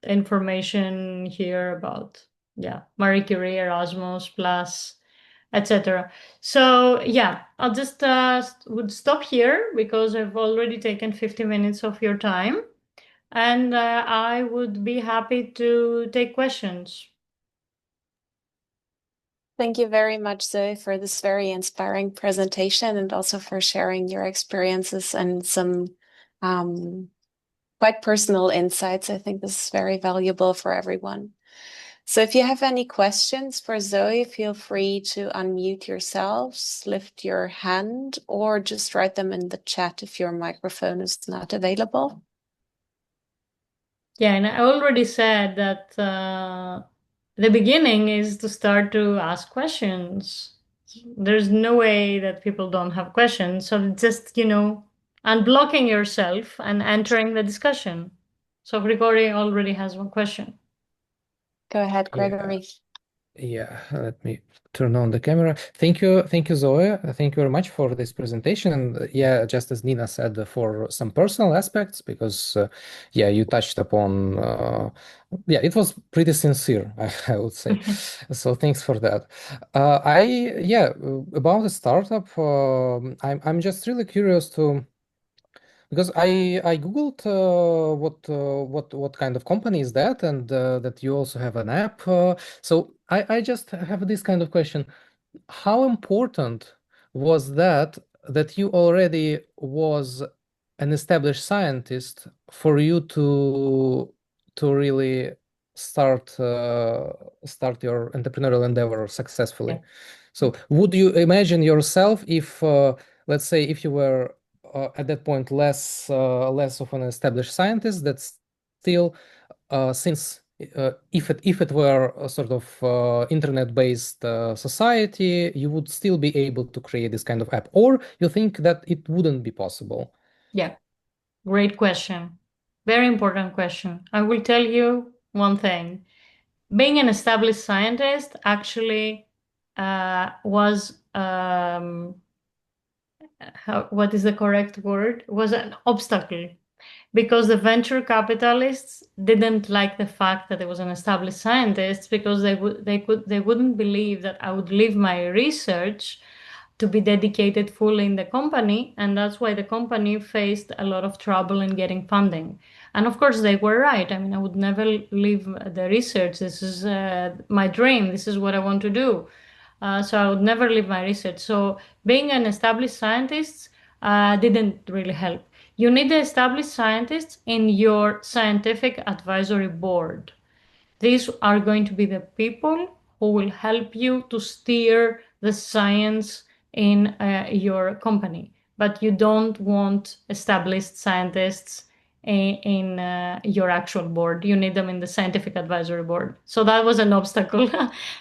information here about Marie Curie, Erasmus Plus, etc. So yeah, I'll just would stop here because I've already taken 50 minutes of your time, and I would be happy to take questions. Thank you very much, Zoe, for this very inspiring presentation and also for sharing your experiences and some quite personal insights. I think this is very valuable for everyone. So if you have any questions for Zoe, feel free to unmute yourselves, lift your hand, or just write them in the chat if your microphone is not available. Yeah, and I already said that the beginning is to start to ask questions. There's no way that people don't have questions. So just, unblocking yourself and entering the discussion. So Grigori already has one question. Go ahead, Yeah. Gregory. Yeah, let me turn on the camera. Thank you, Zoe. Thank you very much for this presentation. And yeah, just as Nina said, for some personal aspects, because yeah, you touched upon, yeah, it was pretty sincere, I would say. So thanks for that. Yeah, about the startup, I'm just really curious to. Because I googled what kind of company is that, and that you also have an app. So I just have this kind of question: how important was that you already was an established scientist for you to really start your entrepreneurial endeavor successfully? Yeah. So would you imagine yourself if, let's say, if you were at that point less of an established scientist, that still, since if it were a sort of internet-based society, you would still be able to create this kind of app, or you think that it wouldn't be possible? Yeah, great question. Very important question. I will tell you one thing. Being an established scientist actually was what is the correct word? Was an obstacle because the venture capitalists didn't like the fact that I was an established scientist because they wouldn't believe that I would leave my research to be dedicated fully in the company, and that's why the company faced a lot of trouble in getting funding. And of course, they were right. I mean, I would never leave the research. This is my dream. This is what I want to do. So I would never leave my research. So being an established scientist didn't really help. You need the established scientists in your scientific advisory board. These are going to be the people who will help you to steer the science in your company. But you don't want established scientists in your actual board. You need them in the scientific advisory board. So that was an obstacle.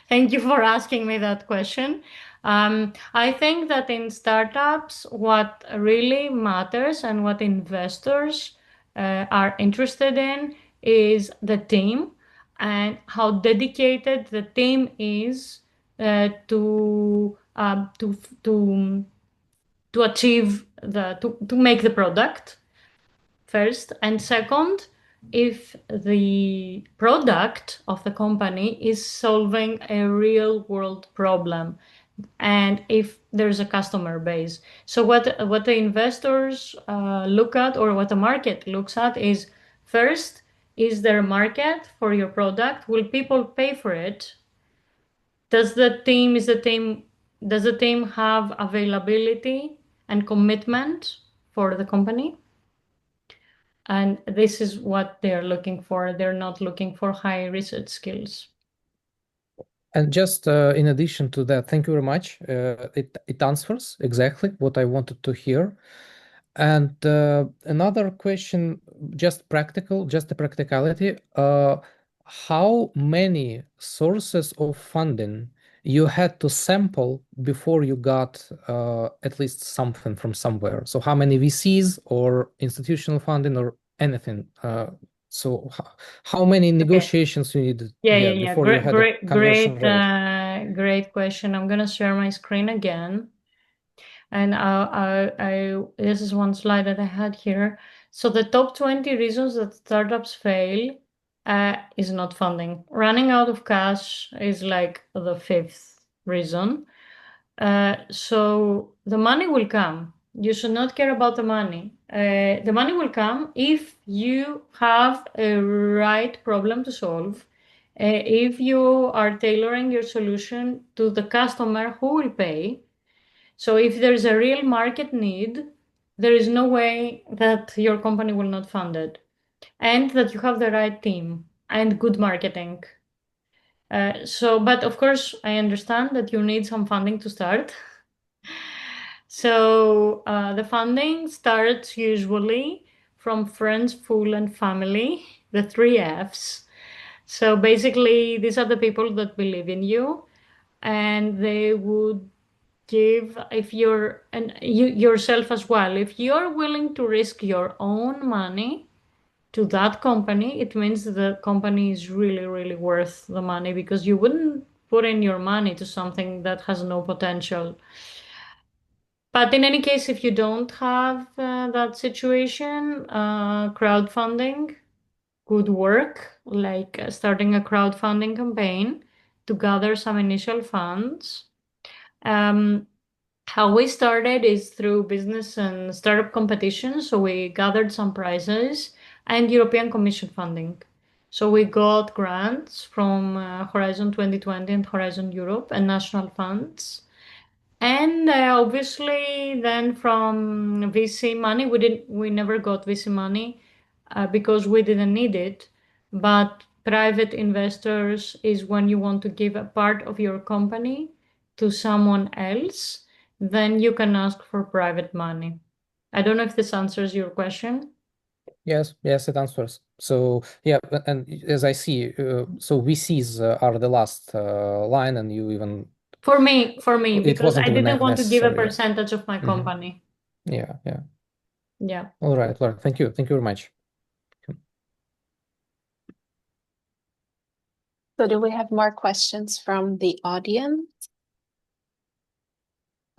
Thank you for asking me that question. I think that in startups, what really matters and what investors are interested in is the team and how dedicated the team is to achieve to make the product first, and second, if the product of the company is solving a real world problem and if there's a customer base. So what the investors look at, or what the market looks at, is first, is there a market for your product? Will people pay for it? Does the team have availability and commitment for the company? And this is what they're looking for. They're not looking for high research skills. And just in addition to that, thank you very much. It answers exactly what I wanted to hear. And another question, just practical, just the practicality. How many sources of funding you had to sample before you got at least something from somewhere? So how many VCs or institutional funding or anything? So how many negotiations you needed, Yeah. before you had a conversion rate? Great question. I'm gonna share my screen again. And this is one slide that I had here. So the top 20 reasons that startups fail is not funding. Running out of cash is like the fifth reason. So the money will come. You should not care about the money. The money will come if you have a right problem to solve. If you are tailoring your solution to the customer who will pay. So if there is a real market need, there is no way that your company will not fund it, and that you have the right team and good marketing. But of course, I understand that you need some funding to start. So the funding starts usually from friends, fool, and family, the 3 Fs. So basically, these are the people that believe in you, and they would give, if you're, and you yourself as well, if you're willing to risk your own money to that company, it means the company is really, really worth the money, because you wouldn't put in your money to something that has no potential. But in any case, if you don't have that situation, crowdfunding could work, like starting a crowdfunding campaign to gather some initial funds. How we started is through business and startup competitions. So we gathered some prizes and European Commission funding. So we got grants from Horizon 2020 and Horizon Europe and national funds. And obviously, then from VC money, we never got VC money because we didn't need it. But private investors is when you want to give a part of your company to someone else, then you can ask for private money. I don't know if this answers your question. Yes, it answers. So yeah, and as I see, so VCs are the last line, and you even For me, it because wasn't I even didn't want to give a necessary. percentage of my company. Yeah. Yeah. All right, Laura, thank you very much. So do we have more questions from the audience?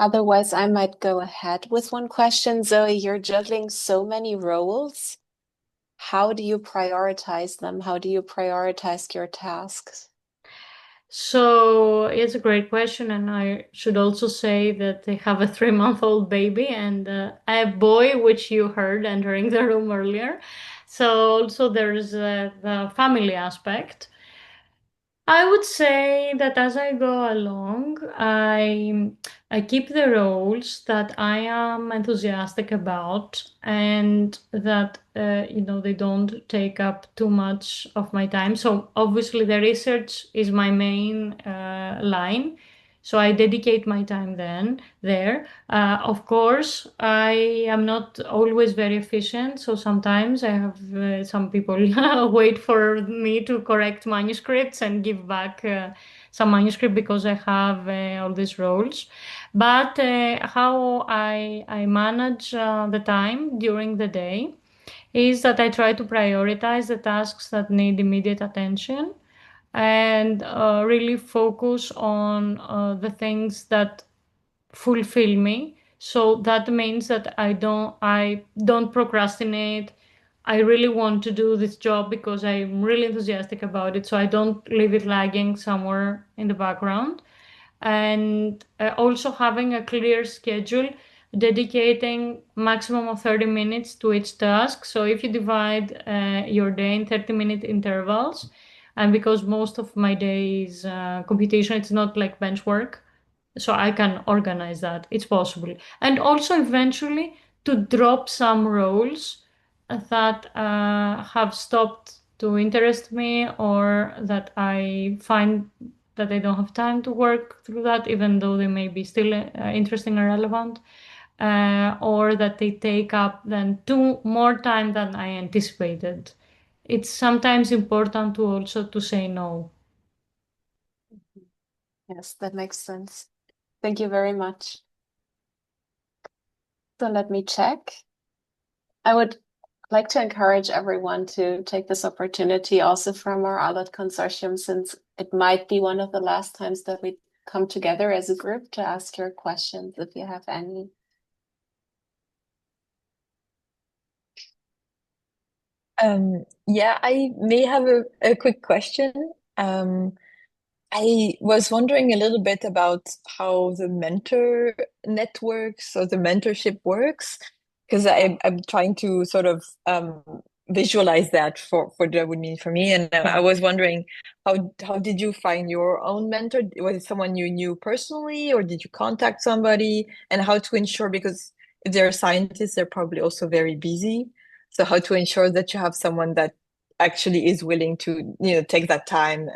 Otherwise, I might go ahead with one question. Zoe, you're juggling so many roles. How do you prioritize them? How do you prioritize your tasks? So it's a great question, and I should also say that they have a 3-month-old baby and a boy, which you heard entering the room earlier. So also there's the family aspect. I would say that as I go along, I keep the roles that I am enthusiastic about, and that they don't take up too much of my time. So obviously the research is my main line. So I dedicate my time there. Of course, I am not always very efficient. So sometimes I have some people wait for me to correct manuscripts and give back some manuscript because I have all these roles. But how I manage the time during the day is that I try to prioritize the tasks that need immediate attention, and really focus on the things that fulfill me. So that means that I don't procrastinate. I really want to do this job because I'm really enthusiastic about it, so I don't leave it lagging somewhere in the background. And also having a clear schedule, dedicating maximum of 30 minutes to each task. So if you divide your day in 30-minute intervals, and because most of my day is computation, it's not like bench work, so I can organize that. It's possible. And also eventually to drop some roles that have stopped to interest me, or that I find that I don't have time to work through that, even though they may be still interesting and relevant, or that they take up then more time than I anticipated. It's sometimes important to also to say no. Yes, that makes sense. Thank you very much. So let me check. I would like to encourage everyone to take this opportunity also from our ALLODD consortium, since it might be one of the last times that we come together as a group, to ask your questions if you have any. Yeah, I may have a quick question. I was wondering a little bit about how the mentor networks or the mentorship works, because I'm trying to sort of visualize that for what that would mean for me. And I was wondering, how did you find your own mentor? Was it someone you knew personally, or did you contact somebody? And how to ensure, because if they're scientists, they're probably also very busy. So how to ensure that you have someone that actually is willing to, take that time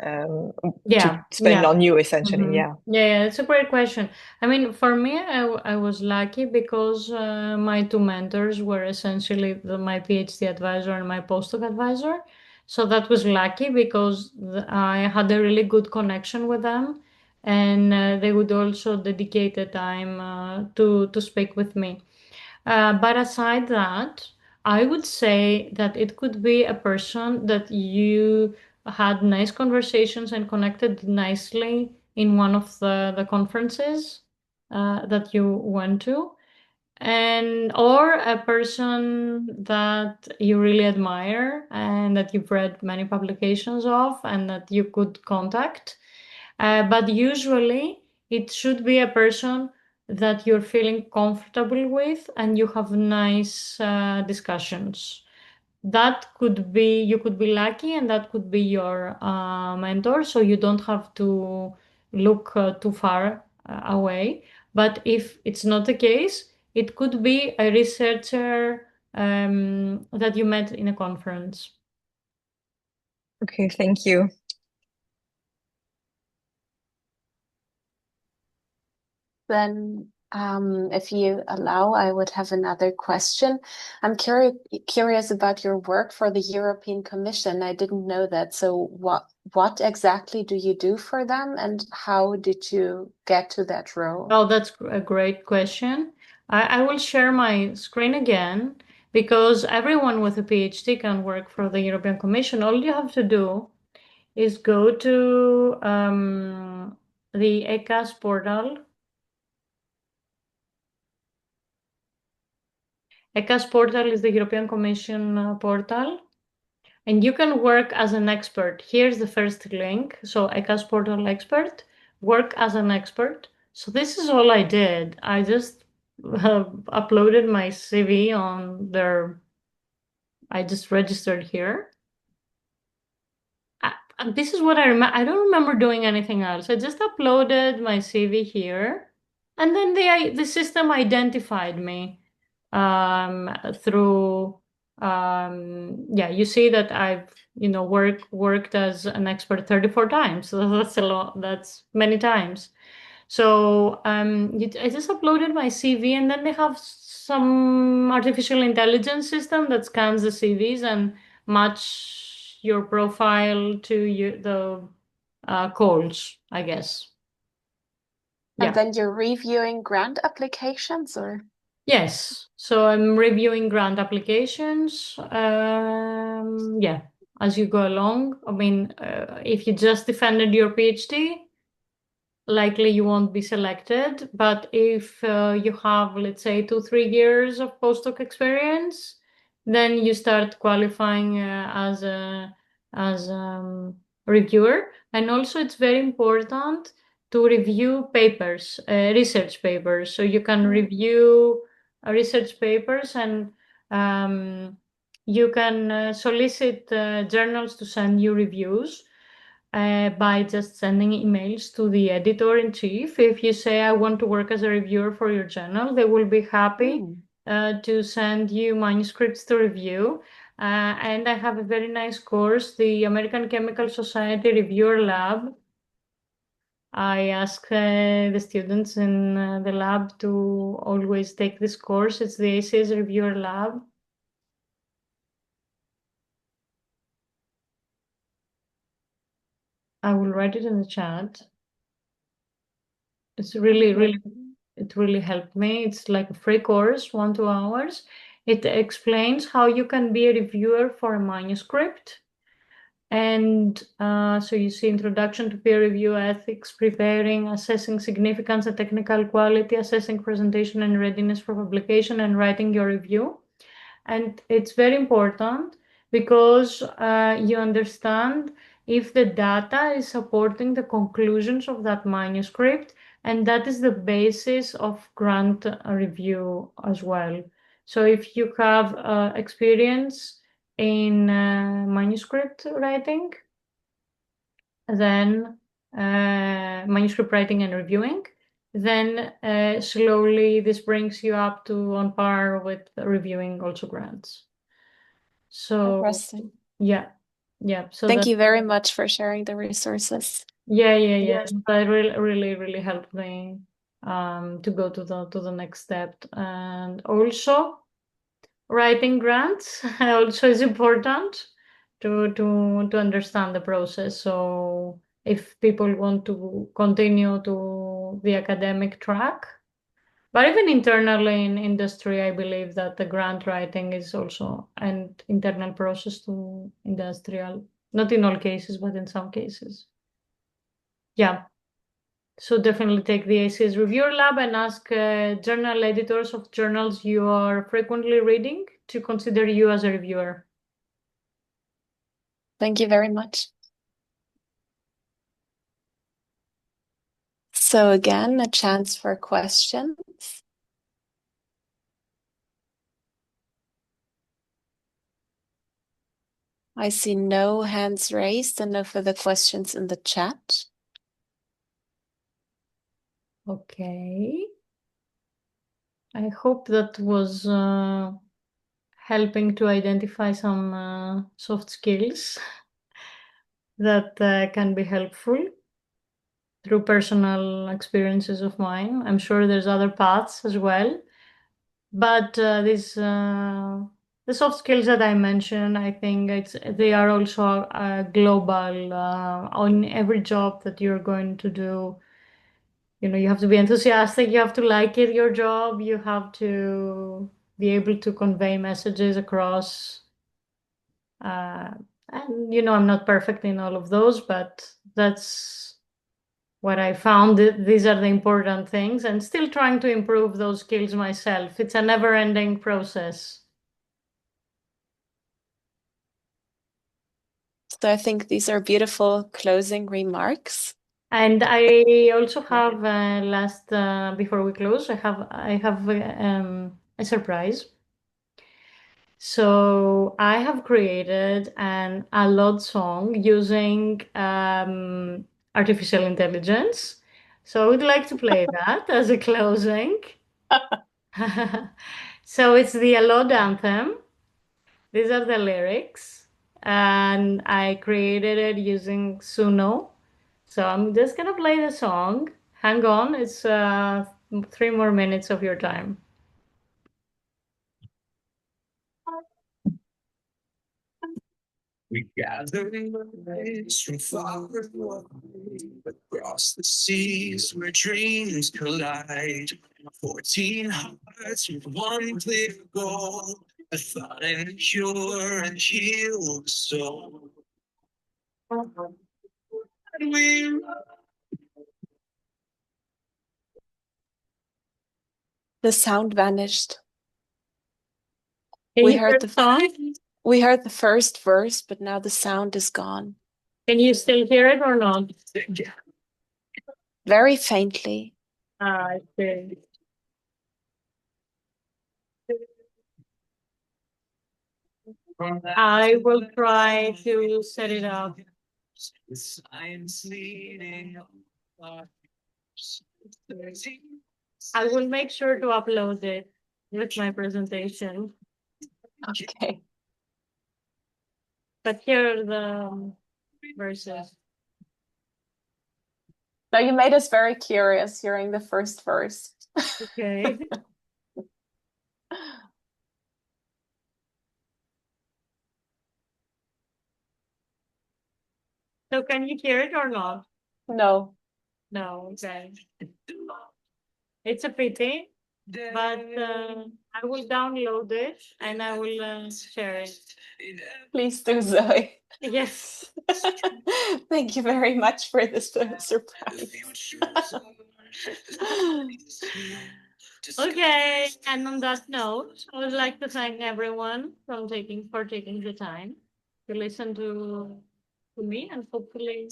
Yeah, to spend yeah. on you, essentially. Mhm. Yeah. Yeah, it's a great question. I mean, for me, I was lucky because my two mentors were essentially my PhD advisor and my postdoc advisor. So that was lucky because I had a really good connection with them, and they would also dedicate the time to speak with me. But aside that, I would say that it could be a person that you had nice conversations and connected nicely in one of the conferences that you went to, and or a person that you really admire and that you've read many publications of and that you could contact. But usually it should be a person that you're feeling comfortable with and you have nice discussions. That could be, you could be lucky and that could be your mentor, so you don't have to look too far away. But if it's not the case, it could be a researcher that you met in a conference. Okay, thank you. Then, if you allow, I would have another question. I'm curious about your work for the European Commission. I didn't know that. So what exactly do you do for them, and how did you get to that role? Oh, that's a great question. I will share my screen again because everyone with a PhD can work for the European Commission. All you have to do is go to the ECAS portal. ECAS portal is the European Commission portal, and you can work as an expert. Here's the first link. So ECAS portal expert, work as an expert. So this is all I did. I just uploaded my CV on their, I just registered here. This is what I remember. I don't remember doing anything else. I just uploaded my CV here, and then the system identified me through yeah, you see that I've worked as an expert 34 times. So that's a lot. That's many times. So I just uploaded my CV, and then they have some artificial intelligence system that scans the CVs and match your profile to the calls, I guess. And Yeah. then you're reviewing grant applications, or? Yes. So I'm reviewing grant applications. Yeah, as you go along. I mean, if you just defended your PhD, likely you won't be selected. But if you have, let's say, 2-3 years of postdoc experience, then you start qualifying as a reviewer. And also, it's very important to review papers, research papers. So you can review research papers, and you can solicit journals to send you reviews by just sending emails to the editor-in-chief. If you say, I want to work as a reviewer for your journal, they will be happy to send you manuscripts to review. And I have a very nice course, the American Chemical Society Reviewer Lab. I ask the students in the lab to always take this course. It's the ACS Reviewer Lab. I will write it in the chat. It's really, it really helped me. It's like a free course, 1-2 hours. It explains how you can be a reviewer for a manuscript. And so you see introduction to peer review ethics, preparing, assessing significance and technical quality, assessing presentation and readiness for publication, and writing your review. And it's very important because you understand if the data is supporting the conclusions of that manuscript, and that is the basis of grant review as well. So if you have experience in manuscript writing, then manuscript writing and reviewing, then slowly this brings you up to on par with reviewing also grants. So Interesting. yeah, Yeah, so Thank that, you very much for sharing the resources. yeah. That really helped me to go to the next step. And also writing grants also is important to understand the process. So if people want to continue to the academic track, but even internally in industry, I believe that the grant writing is also an internal process to industrial, not in all cases, but in some cases. Yeah. So definitely take the ACS Reviewer Lab and ask journal editors of journals you are frequently reading to consider you as a reviewer. Thank you very much. So again, a chance for questions. I see no hands raised and no further questions in the chat. Okay. I hope that was helping to identify some soft skills that can be helpful through personal experiences of mine. I'm sure there's other paths as well, but the soft skills that I mentioned, I think they are also global on every job that you're going to do. You know, you have to be enthusiastic, you have to like it, your job, you have to be able to convey messages across. And, you know, I'm not perfect in all of those, but that's what I found. These are the important things, and still trying to improve those skills myself. It's a never-ending process. So I think these are beautiful closing remarks. And I also have before we close, I have a surprise. So I have created an ALLODD song using artificial intelligence. So I would like to play that as a closing. So it's the ALLODD anthem. These are the lyrics, and I created it using Suno. So I'm just gonna play the song. Hang on, it's 3 more minutes of your time. We gather in the place from far and wide, across the seas where dreams collide. 14 hearts with one clear goal, a find a cure and heal the soul. And we The sound vanished. Can We you heard hear the the song? We heard the first verse, but now the sound is gone. Can you still hear it or not? Very faintly. I see. I will try to set it up. science leading I will make sure to upload it with my presentation. Okay. But here are the verses. Now you made us very curious hearing the first verse. Okay. So can you hear it or not? No. No, okay. It's a pity, but I will download it and I will share it. Please do, Zoe. Yes. Thank you very much for this surprise. Okay, and on that note, I would like to thank everyone for taking the time to listen to me, and hopefully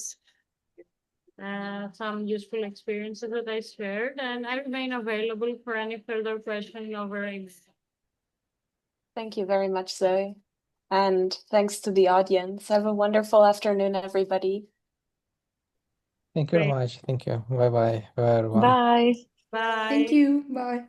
some useful experiences that I shared. And I remain available for any further questions over email. Thank you very much, Zoe. And thanks to the audience. Have a wonderful afternoon, everybody. Thank you very much. Thank you. Bye-bye. Bye, everyone. Bye. Bye. Thank you. Bye.